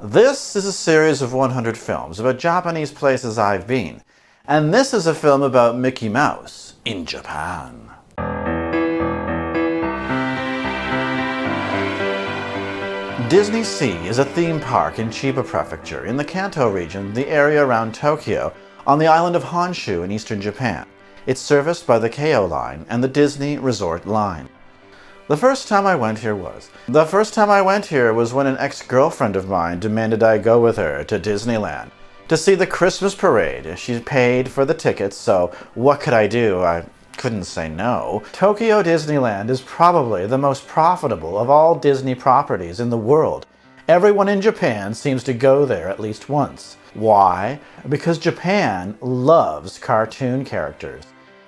This is a series of 100 films about Japanese places I've been, and this is a film about Mickey Mouse in Japan. Disney Sea is a theme park in Chiba Prefecture in the Kanto region, the area around Tokyo, on the island of Honshu in eastern Japan. It's serviced by the Keiyo Line and the Disney Resort Line. The first time I went here was when an ex-girlfriend of mine demanded I go with her to Disneyland to see the Christmas parade. She paid for the tickets, so what could I do? I couldn't say no. Tokyo Disneyland is probably the most profitable of all Disney properties in the world. Everyone in Japan seems to go there at least once. Why? Because Japan loves cartoon characters.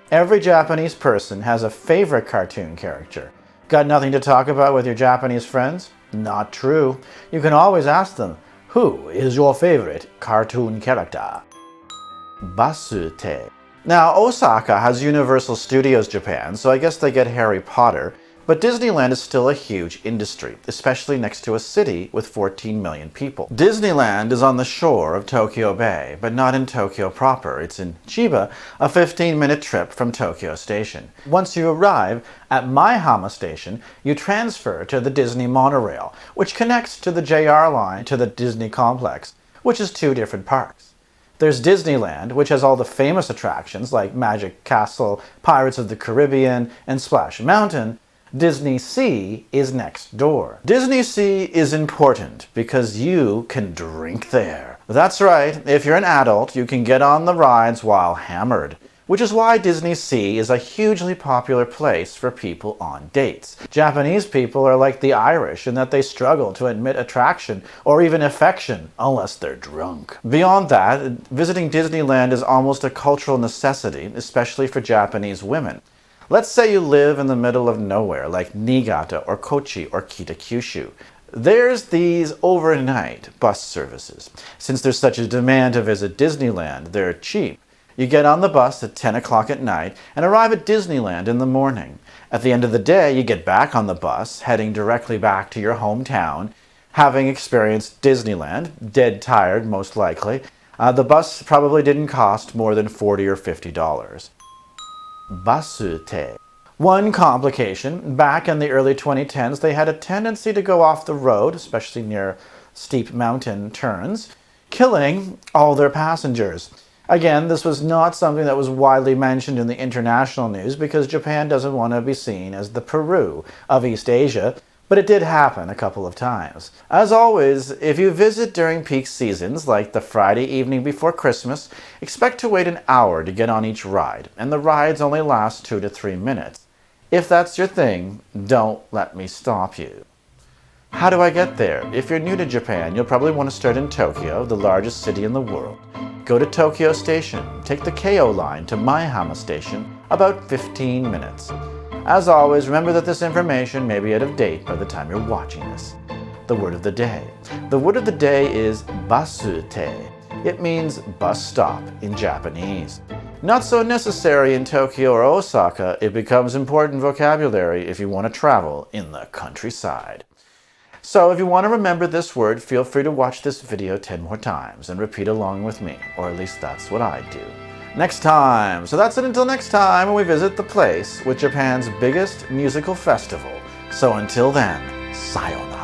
Every Japanese person has a favorite cartoon character. Got nothing to talk about with your Japanese friends? Not true. You can always ask them, who is your favorite cartoon character? Basu. Now, Osaka has Universal Studios Japan, so I guess they get Harry Potter, but Disneyland is still a huge industry, especially next to a city with 14 million people. Disneyland is on the shore of Tokyo Bay, but not in Tokyo proper. It's in Chiba, a 15-minute trip from Tokyo Station. Once you arrive at Maihama Station, you transfer to the Disney monorail, which connects to the JR line to the Disney complex, which is two different parks. There's Disneyland, which has all the famous attractions like Magic Castle, Pirates of the Caribbean, and Splash Mountain. Disney Sea is next door. Disney Sea is important because you can drink there. That's right, if you're an adult, you can get on the rides while hammered, which is why Disney Sea is a hugely popular place for people on dates. Japanese people are like the Irish in that they struggle to admit attraction or even affection unless they're drunk. Beyond that, visiting Disneyland is almost a cultural necessity, especially for Japanese women. Let's say you live in the middle of nowhere like Niigata or Kochi or Kitakyushu. There's these overnight bus services. Since there's such a demand to visit Disneyland, they're cheap. You get on the bus at 10 o'clock at night and arrive at Disneyland in the morning. At the end of the day, you get back on the bus, heading directly back to your hometown, having experienced Disneyland, dead tired most likely. The bus probably didn't cost more than $40 or $50. Basu. One complication, back in the early 2010s, they had a tendency to go off the road, especially near steep mountain turns, killing all their passengers. Again, this was not something that was widely mentioned in the international news because Japan doesn't want to be seen as the Peru of East Asia, but it did happen a couple of times. As always, if you visit during peak seasons, like the Friday evening before Christmas, expect to wait an hour to get on each ride, and the rides only last 2 to 3 minutes. If that's your thing, don't let me stop you. How do I get there? If you're new to Japan, you'll probably want to start in Tokyo, the largest city in the world. Go to Tokyo Station, take the Keiyo Line to Maihama Station, about 15 minutes. As always, remember that this information may be out of date by the time you're watching this. The word of the day. The word of the day is basu. It means bus stop in Japanese. Not so necessary in Tokyo or Osaka, it becomes important vocabulary if you want to travel in the countryside. So if you want to remember this word, feel free to watch this video 10 more times and repeat along with me, or at least that's what I do. Next time. So that's it until next time when we visit the place with Japan's biggest musical festival. So until then, sayonara.